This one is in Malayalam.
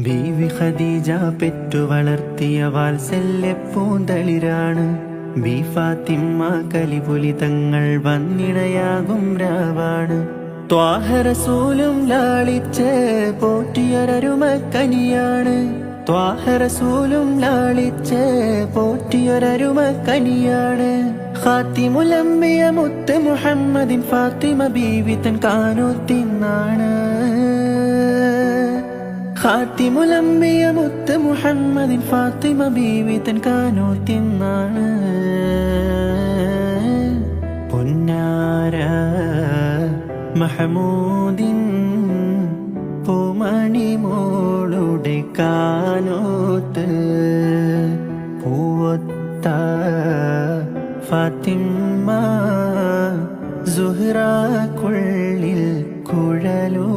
ബീവി ഖദീജ പെറ്റു വളർത്തിയ വാത്സല്യ പൂന്തളിരാണ്. ബി ഫാത്തിമ്മ കലിപുലി തങ്ങൾ വന്നിണയാകും രാവാണ്. ത്വാഹ റസൂലും ലാളിച്ച് പോറ്റിയൊരരുമക്കനിയാണ്. ത്വാഹ റസൂലും ലാളിച്ച് പോറ്റിയൊരരുമക്കനിയാണ്. ഖാത്തിമുൽ അംബിയ മുത്ത് മുഹമ്മദിൻ ഫാത്തിമ ബീവി തൻ കാനൂത്തിന്നാണ്. ഖാത്തിമുൽ അംബിയ മുത്ത് മുഹമ്മദിൻ ഫാത്തിമ ബീവി തൻ കാനൂത്തിന്നാണ്. പൊന്നാര മഹമൂദിൻ പൂമണി മോളുടെ കാനൂത്ത് പൂവൊത്ത ഫാത്തിമ്മ സുഹ്റാക്കുള്ളിൽ കുഴലൂ